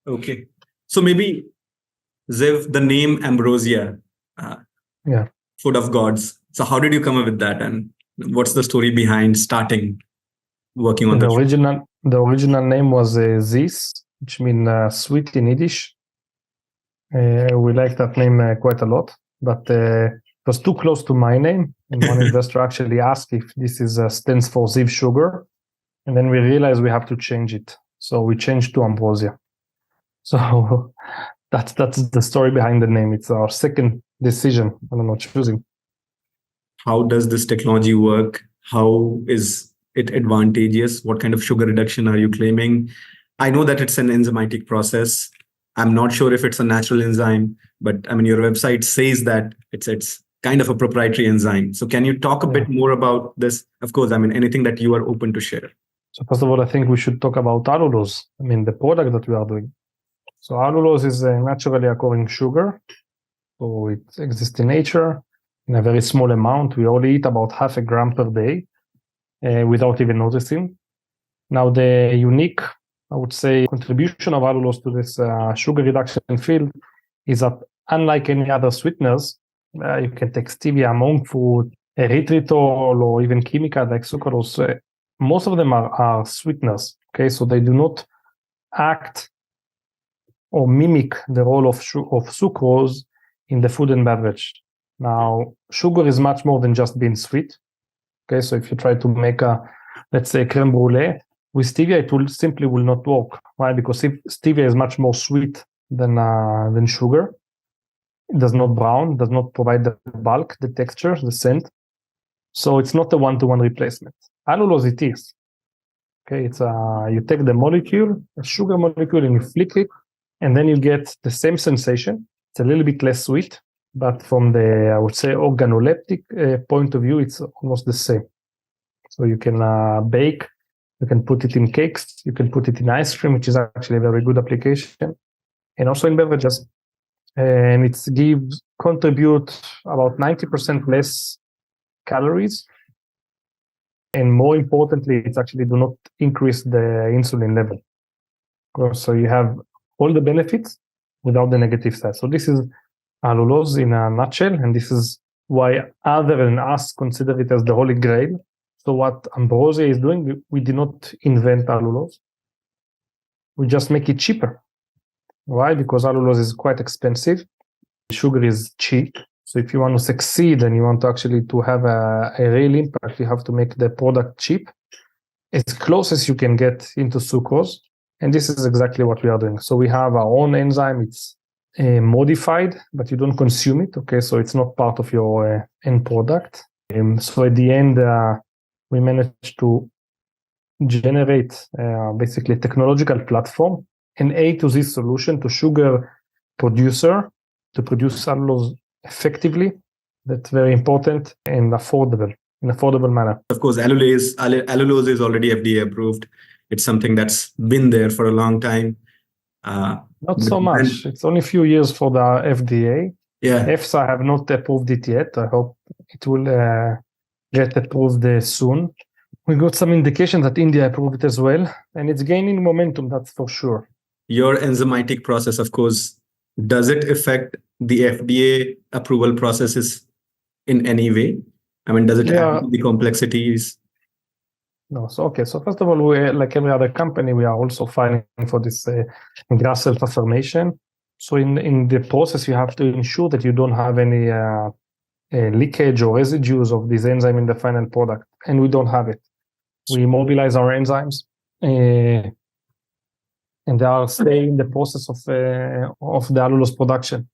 Okay. So maybe Ziv, the name Ambrosia, uh, Yeah. food of gods. So how did you come up with that, and what's the story behind starting working on The the show? original name was Zis, which means sweet in Yiddish. We like that name quite a lot, but it was too close to my name. And one investor actually asked if this is stands for Ziv sugar, and then we realized we have to change it. So we changed to Ambrosia. So that's the story behind the name. It's our second decision. I don't know, choosing. How does this technology work? How is it advantageous? What kind of sugar reduction are you claiming? I know that it's an enzymatic process. I'm not sure if it's a natural enzyme, but I mean, your website says that it's kind of a proprietary enzyme. So can you talk a bit more about this? Of course, I mean, anything that you are open to share. So first of all, I think we should talk about allulose. I mean, the product that we are doing. So allulose is a naturally occurring sugar. So it exists in nature in a very small amount. We only eat about 0.5 gram per day without even noticing. Now, the unique, I would say, contribution of allulose to this sugar reduction field is that unlike any other sweeteners, you can take stevia, monk fruit, erythritol, or even chemicals like sucrose. Most of them are sweeteners. Okay, so they do not act or mimic the role of sucrose in the food and beverage. Now, sugar is much more than just being sweet. Okay, so if you try to make let's say, creme brulee with stevia, it simply will not work. Why? Because stevia is much more sweet than sugar. It does not brown, does not provide the bulk, the texture, the scent. So it's not a one-to-one replacement. Allulose it is. Okay, it's you take the molecule, a sugar molecule, and you flick it, and then you get the same sensation. It's a little bit less sweet, but from the, I would say, organoleptic point of view, it's almost the same. So you can bake, you can put it in cakes, you can put it in ice cream, which is actually a very good application, and also in beverages. And it contribute about 90% less calories. And more importantly, it's actually do not increase the insulin level. So you have all the benefits without the negative side. So this is allulose in a nutshell, and this is why other than us consider it as the holy grail. So what Ambrosia is doing, we did not invent allulose. We just make it cheaper. Why? Because allulose is quite expensive. Sugar is cheap. So if you want to succeed and you want to actually to have a real impact, you have to make the product cheap, as close as you can get into sucrose. And this is exactly what we are doing. So we have our own enzyme. It's modified, but you don't consume it. Okay, so it's not part of your end product. So at the end, we managed to generate basically a technological platform, an A to Z solution to sugar producer to produce allulose effectively. That's very important and affordable, in affordable manner. Of course, allulose is already FDA approved. It's something that's been there for a long time. Not so much. It's only a few years for the FDA. Yeah. EFSA have not approved it yet. I hope it will get approved soon. We got some indication that India approved it as well, and it's gaining momentum, that's for sure. Your enzymatic process, of course, does it affect the FDA approval processes in any way? I mean, does it add to the complexities? No. So first of all, we, like every other company, we are also filing for this GRAS self-affirmation. So in the process, you have to ensure that you don't have any leakage or residues of this enzyme in the final product, and we don't have it. We mobilize our enzymes, and they are staying in the process of the allulose production.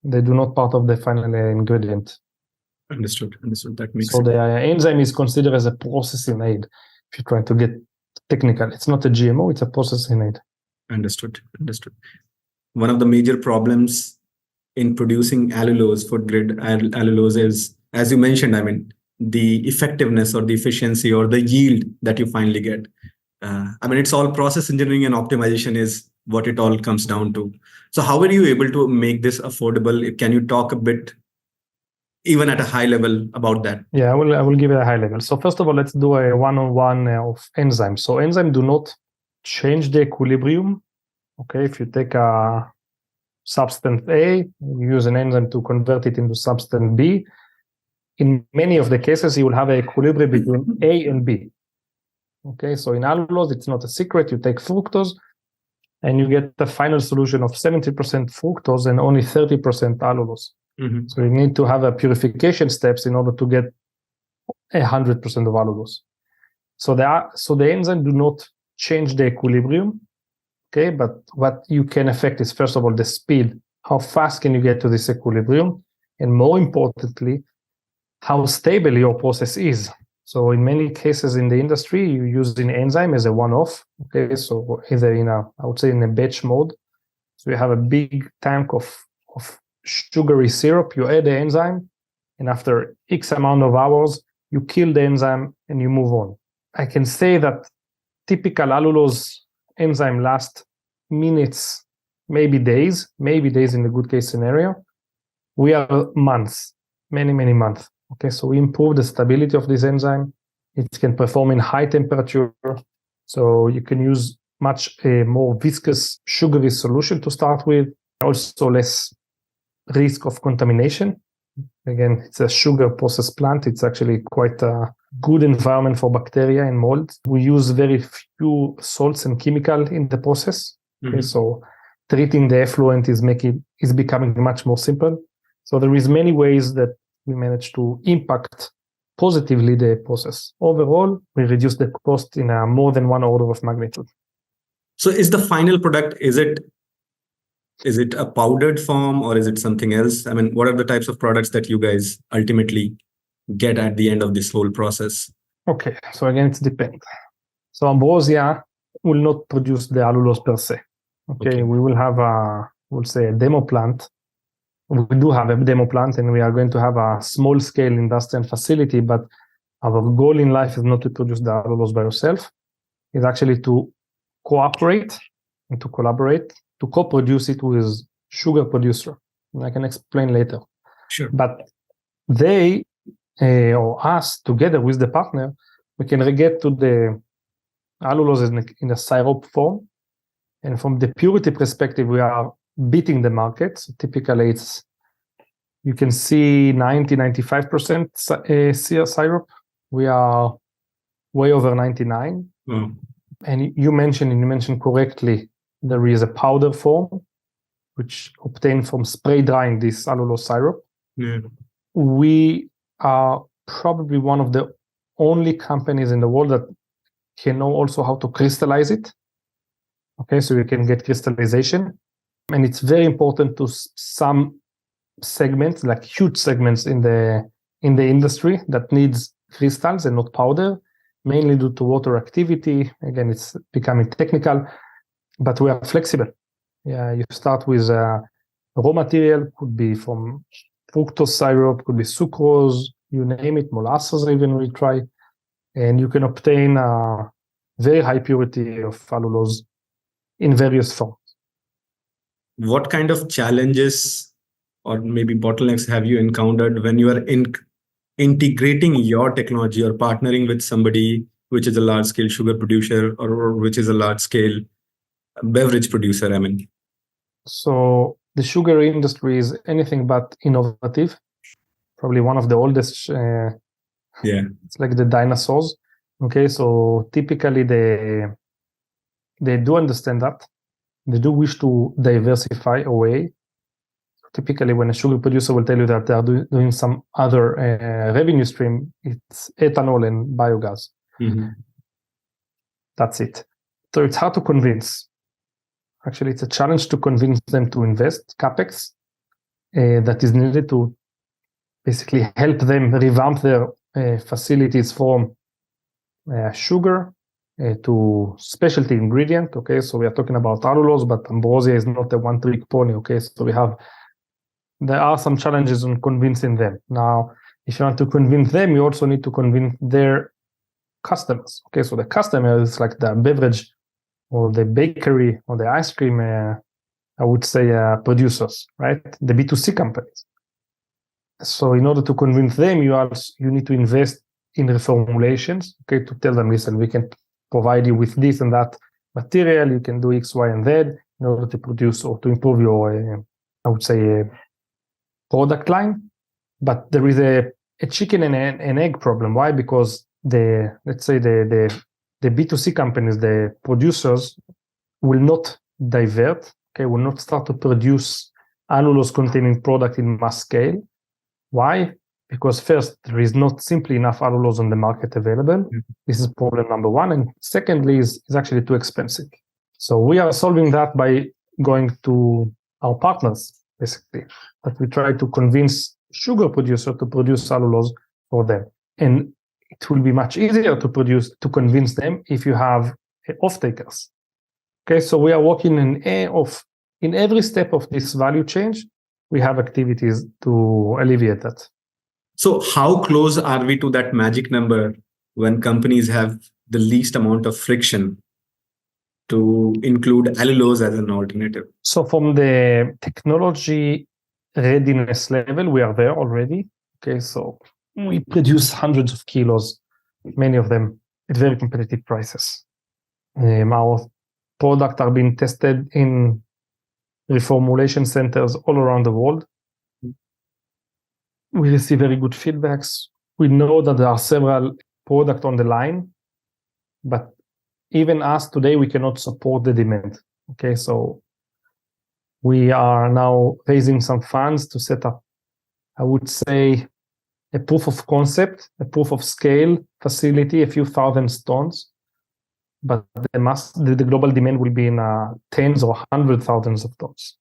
They do not part of the final ingredient. Understood. That makes sense. So the enzyme is considered as a processing aid. If you're trying to get technical, it's not a GMO, it's a processing aid. Understood. One of the major problems in producing allulose, food grade allulose, is, as you mentioned, I mean, the effectiveness or the efficiency or the yield that you finally get. I mean, it's all process engineering and optimization is what it all comes down to. So how were you able to make this affordable? Can you talk a bit, even at a high level, about that? Yeah, I will give it a high level. So first of all, let's do a one-on-one of enzymes. So enzymes do not change the equilibrium Okay, if you take a substance A, you use an enzyme to convert it into substance B. In many of the cases, you will have an equilibrium between A and B. Okay, so in allulose, it's not a secret. You take fructose, and you get the final solution of 70% fructose and only 30% allulose. Mhm. So you need to have a purification steps in order to get 100% of allulose. So the enzyme do not change the equilibrium. Okay, but what you can affect is, first of all, the speed. How fast can you get to this equilibrium? And more importantly, how stable your process is. So in many cases in the industry, you use an enzyme as a one-off. Okay, so either I would say in a batch mode. So you have a big tank of sugary syrup, you add the enzyme, and after X amount of hours, you kill the enzyme and you move on. I can say that typical allulose enzyme lasts minutes, maybe days in the good case scenario. We are months, many months. Okay, so we improve the stability of this enzyme. It can perform in high temperature. So you can use much more viscous sugary solution to start with. Also less risk of contamination. Again, it's a sugar process plant. It's actually quite a good environment for bacteria and mold. We use very few salts and chemical in the process. Okay, so treating the effluent is becoming much more simple. So there is many ways that we manage to impact positively the process. Overall, we reduce the cost in a more than one order of magnitude. So is the final product, is it a powdered form or is it something else? I mean, what are the types of products that you guys ultimately get at the end of this whole process? Okay, so again, it depends. So Ambrosia will not produce the allulose per se. Okay, we will have a demo plant. We do have a demo plant, and we are going to have a small-scale industrial facility, but our goal in life is not to produce the allulose by yourself. It's actually to cooperate and to collaborate, to co-produce it with sugar producer. And I can explain later. Sure. But they, or us, together with the partner, we can get to the allulose in a syrup form. And from the purity perspective, we are beating the market. So typically, you can see 90-95% syrup. We are way over 99. And you mentioned correctly, there is a powder form, which obtained from spray drying this allulose syrup. Yeah. We are probably one of the only companies in the world that can know also how to crystallize it. Okay, so you can get crystallization. And it's very important to some segments, like huge segments in the industry that needs crystals and not powder, mainly due to water activity. Again, it's becoming technical, but we are flexible. Yeah, you start with raw material, could be from fructose syrup, could be sucrose, you name it, molasses even we try, and you can obtain a very high purity of allulose in various forms. What kind of challenges or maybe bottlenecks have you encountered when you are integrating your technology or partnering with somebody which is a large-scale sugar producer or which is a large-scale beverage producer? I mean, so the sugar industry is anything but innovative. Probably one of the oldest. It's like the dinosaurs. Okay, so typically they do understand that. They do wish to diversify away. Typically, when a sugar producer will tell you that they are doing some other revenue stream, it's ethanol and biogas. That's it. So it's hard to convince. Actually, it's a challenge to convince them to invest CapEx that is needed to basically help them revamp their facilities from sugar to specialty ingredient. Okay, so we are talking about allulose, but Ambrosia is not a one-trick pony. Okay, so there are some challenges in convincing them. Now, if you want to convince them, you also need to convince their customers. Okay, so the customer is like the beverage or the bakery or the ice cream, I would say producers, right? The B2C companies. So in order to convince them, you need to invest in reformulations, okay, to tell them, listen, we can provide you with this and that material, you can do X, Y, and Z, in order to produce or to improve your, I would say, product line. But there is a chicken and an egg problem. Why? Because let's say the B2C companies, the producers, will not divert, will not start to produce allulose containing product in mass scale. Why? Because first, there is not simply enough allulose on the market available. Mm-hmm. This is problem number one. And secondly, is actually too expensive. So we are solving that by going to our partners, basically, that we try to convince sugar producer to produce allulose for them. And it will be much easier to convince them if you have off-takers. Okay, so we are working in every step of this value chain, we have activities to alleviate that. So how close are we to that magic number when companies have the least amount of friction to include allulose as an alternative? So from the technology readiness level, we are there already. Okay, so we produce hundreds of kilos, many of them at very competitive prices. Our products are being tested in reformulation centers all around the world. We receive very good feedbacks. We know that there are several products on the line, but even us today, we cannot support the demand. Okay, so we are now raising some funds to set up, I would say, a proof of concept, a proof of scale facility, a few thousand tons. But the global demand will be in tens or hundred thousands of tons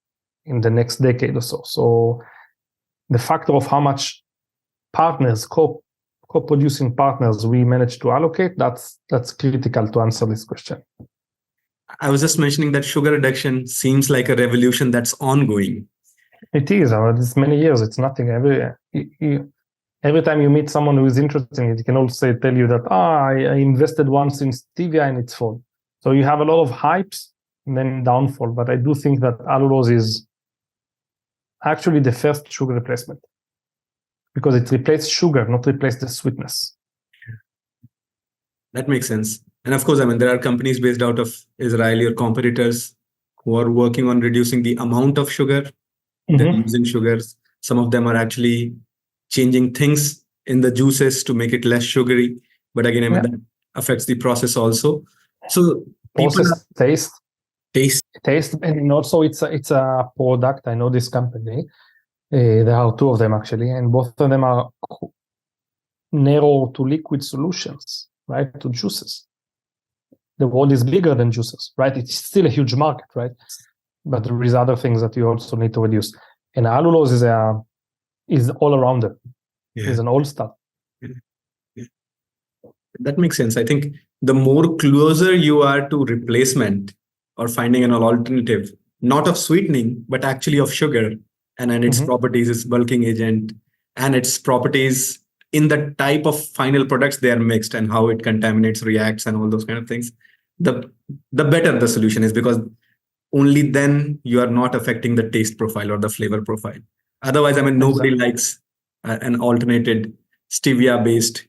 in the next decade or so. So the factor of how much partners, co-producing partners we manage to allocate, that's critical to answer this question. I was just mentioning that sugar reduction seems like a revolution that's ongoing. It is. It's many years. It's nothing. Every time you meet someone who is interested in it, he can also tell you that, I invested once in stevia and it's full. So you have a lot of hypes and then downfall. But I do think that allulose is actually the first sugar replacement because it replaced sugar, not replaced the sweetness. That makes sense. And of course, there are companies based out of Israel, your competitors, who are working on reducing the amount of sugar. Mm-hmm. They're using sugars. Some of them are actually changing things in the juices to make it less sugary. But again, that affects the process also. So process, taste, and also it's a product. I know this company. There are two of them actually, and both of them are narrow to liquid solutions, right? To juices. The world is bigger than juices, right? It's still a huge market, right? But there is other things that you also need to reduce. And allulose is all around it. Yeah. It's an all-star. Yeah. That makes sense. I think the more closer you are to replacement or finding an alternative, not of sweetening, but actually of sugar, and its properties, its bulking agent, and its properties in the type of final products they are mixed and how it contaminates, reacts, and all those kind of things, the better the solution is, because only then you are not affecting the taste profile or the flavor profile. Otherwise, nobody likes an alternated stevia-based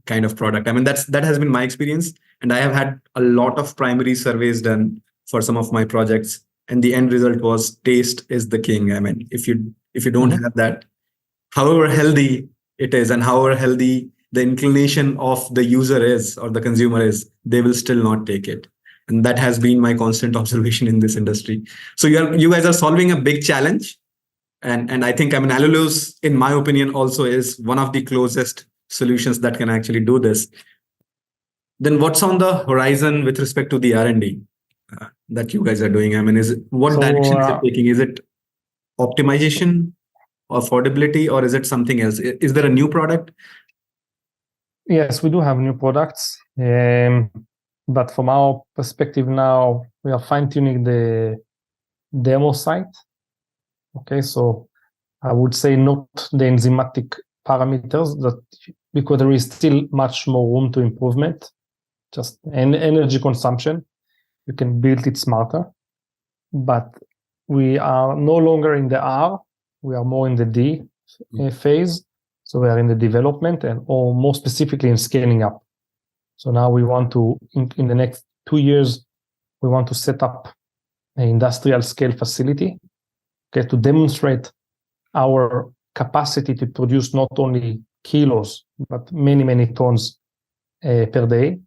kind of product. That has been my experience, and I have had a lot of primary surveys done for some of my projects, and the end result was taste is the king. If you don't have that, however healthy it is and however healthy the inclination of the user is or the consumer is, they will still not take it. And that has been my constant observation in this industry. So you guys are solving a big challenge. And I think allulose, in my opinion, also is one of the closest solutions that can actually do this. Then what's on the horizon with respect to the R&D that you guys are doing? Direction is it taking? Is it optimization, affordability, or is it something else? Is there a new product? Yes, we do have new products. But from our perspective now, we are fine-tuning the demo site. Okay, so I would say not the enzymatic parameters, because there is still much more room to improvement. Just energy consumption, you can build it smarter. But we are no longer in the R, we are more in the D phase. So we are in the development or more specifically in scaling up. So now we want to, in the next 2 years, we want to set up an industrial scale facility, okay, to demonstrate our capacity to produce not only kilos, but many, many tons per day.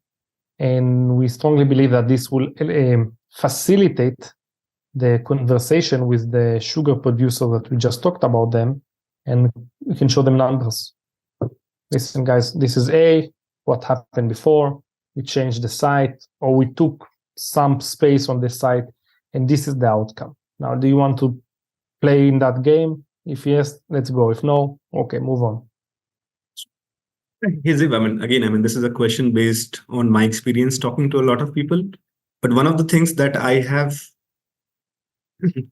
And we strongly believe that this will facilitate the conversation with the sugar producer that we just talked about them, and we can show them numbers. Listen, guys, this is what happened before. We changed the site, or we took some space on the site, and this is the outcome. Now, do you want to play in that game? If yes, let's go. If no, okay, move on. Hizib, this is a question based on my experience talking to a lot of people. But one of the things that I have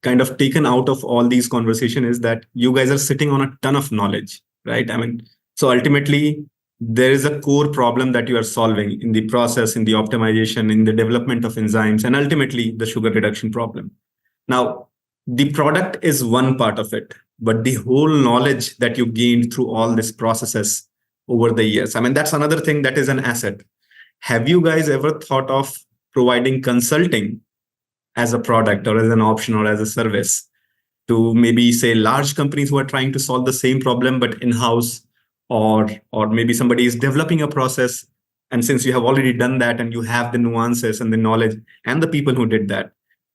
kind of taken out of all these conversations is that you guys are sitting on a ton of knowledge, right? So ultimately, there is a core problem that you are solving in the process, in the optimization, in the development of enzymes, and ultimately the sugar reduction problem. Now, the product is one part of it, but the whole knowledge that you gained through all these processes over the years, that's another thing that is an asset. Have you guys ever thought of providing consulting as a product or as an option or as a service to maybe say large companies who are trying to solve the same problem but in-house, or maybe somebody is developing a process, and since you have already done that and you have the nuances and the knowledge and the people who did that,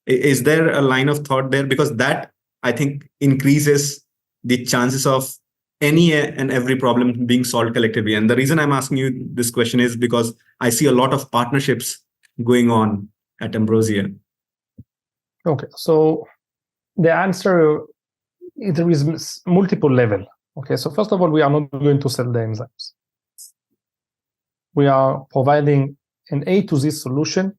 is there a line of thought there? Because that, I think, increases the chances of any and every problem being solved collectively. And the reason I'm asking you this question is because I see a lot of partnerships going on at Ambrosia. Okay, so the answer, there is multiple level. Okay, so first of all, we are not going to sell the enzymes. We are providing an A to Z solution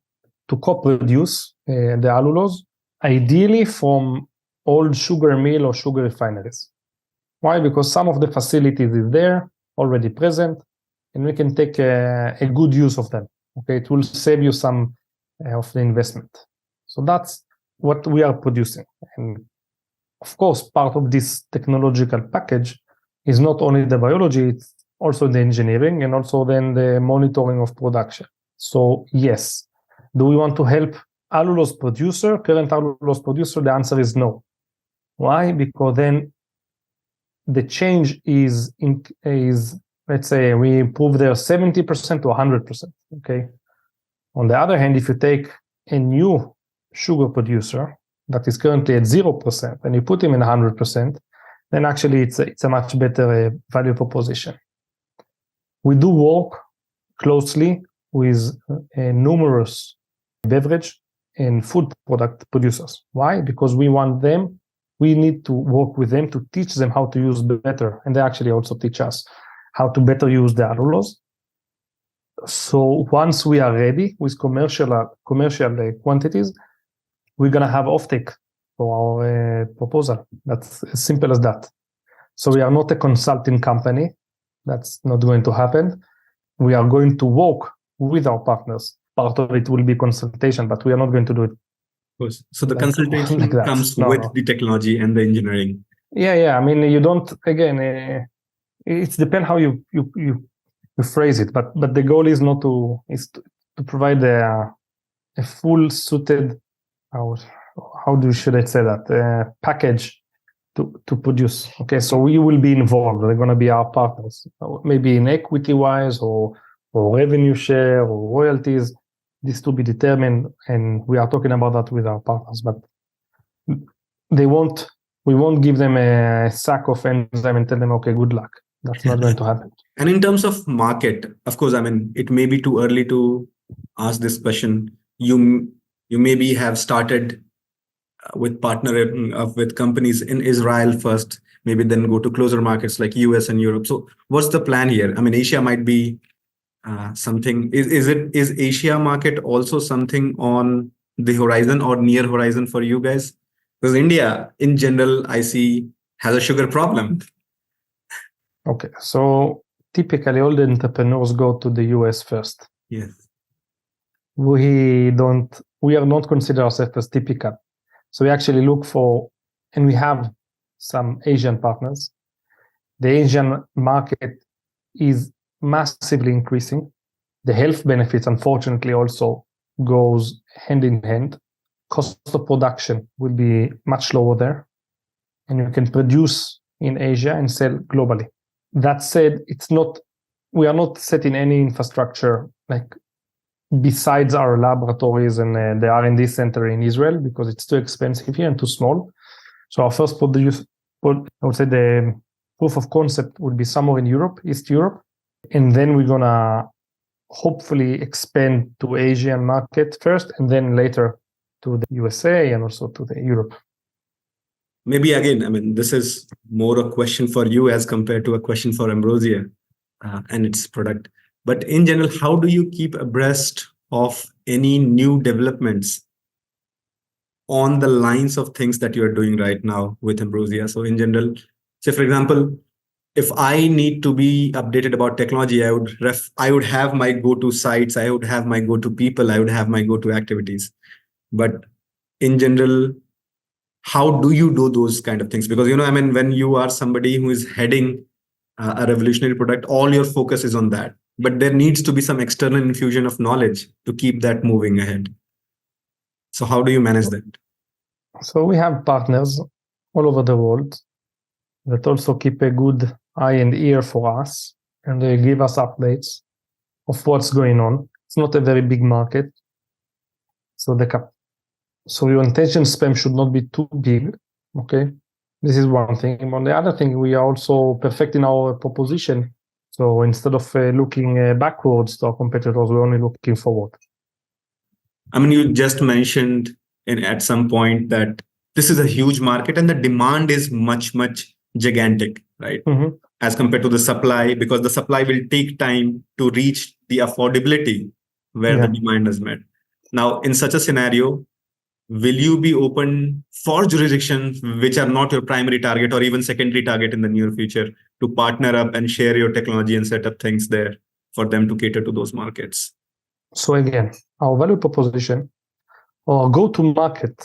to co-produce the allulose, ideally from old sugar mill or sugar refineries. Why? Because some of the facilities is there, already present, and we can take a good use of them. Okay, it will save you some of the investment. So that's what we are producing. And of course, part of this technological package is not only the biology, it's also the engineering and also then the monitoring of production. So yes, do we want to help allulose producer, current allulose producer? The answer is no. Why? Because then the change is let's say we improve their 70% to 100%. Okay. On the other hand, if you take a new sugar producer that is currently at 0% and you put him in 100%, then actually it's a much better value proposition. We do work closely with numerous beverage and food product producers. Why? Because we need to work with them to teach them how to use better. And they actually also teach us how to better use the allulose. So once we are ready with commercial quantities, we're going to have offtake for our proposal. That's as simple as that. So we are not a consulting company. That's not going to happen. We are going to work with our partners. Part of it will be consultation, but we are not going to do it. So the consultation comes with the technology and the engineering. Yeah. You don't, again, it depends how you phrase it, but the goal is not to provide a full suited, should I say that, package to produce. Okay, so we will be involved. They're going to be our partners, maybe in equity wise or revenue share or royalties. This to be determined, and we are talking about that with our partners. But we won't give them a sack of enzyme and tell them, okay, good luck. That's not going to happen. And in terms of market, of course, it may be too early to ask this question. You maybe have started with partnering with companies in Israel first, maybe then go to closer markets like US and Europe. So what's the plan here? Asia might be something. Is Asia market also something on the horizon or near horizon for you guys? Because India, in general, I see has a sugar problem. Okay, so typically all the entrepreneurs go to the US first. Yes. We are not consider ourselves as typical. So we actually look for, and we have some Asian partners. The Asian market is massively increasing. The health benefits, unfortunately, also goes hand in hand. cost of production will be much lower there, and you can produce in Asia and sell globally. That said, we are not setting any infrastructure like besides our laboratories and the R&D center in Israel, because it's too expensive here and too small. So our first I would say the proof of concept would be somewhere in Europe, East Europe, and then we're gonna hopefully expand to Asian market first, and then later to the USA and also to the Europe. Maybe again, I mean, this is more a question for you as compared to a question for Ambrosia and its product. But in general, how do you keep abreast of any new developments on the lines of things that you're doing right now with Ambrosia? So in general, say for example, if I need to be updated about technology, I would have my go-to sites, I would have my go-to people, I would have my go-to activities. But in general, how do you do those kind of things? Because, I mean, when you are somebody who is heading a revolutionary product, all your focus is on that. But there needs to be some external infusion of knowledge to keep that moving ahead. So how do you manage that? So we have partners all over the world that also keep a good eye and ear for us, and they give us updates of what's going on. It's not a very big market, so your attention span should not be too big. Okay, this is one thing. And on the other thing, we are also perfecting our proposition. So instead of looking backwards to our competitors, we're only looking forward. I mean, you just mentioned at some point that this is a huge market and the demand is much, much gigantic, right? Mm-hmm. As compared to the supply, because the supply will take time to reach the affordability where the demand is met. Now, in such a scenario, will you be open for jurisdictions which are not your primary target or even secondary target in the near future to partner up and share your technology and set up things there for them to cater to those markets? So again, our value proposition or go-to-market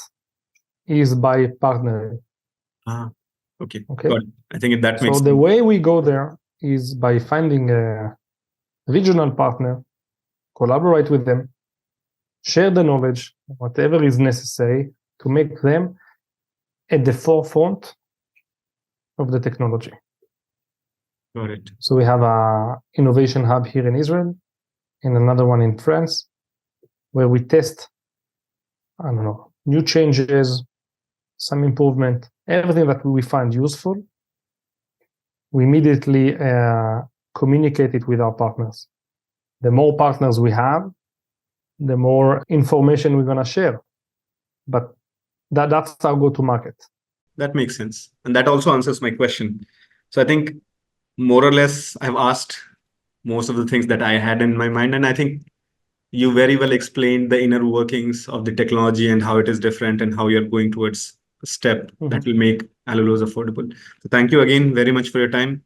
is by partnering. Okay. Got it. I think that makes sense. So the way we go there is by finding a regional partner, collaborate with them, share the knowledge, whatever is necessary to make them at the forefront of the technology. Got it. So we have an innovation hub here in Israel and another one in France, where we test, new changes, some improvement, everything that we find useful. We immediately communicate it with our partners. The more partners we have, the more information we're going to share. But that's our go-to-market. That makes sense. And that also answers my question. So I think more or less I've asked most of the things that I had in my mind. And I think you very well explained the inner workings of the technology and how it is different and how you're going towards a step that will make Allulose affordable. So thank you again very much for your time.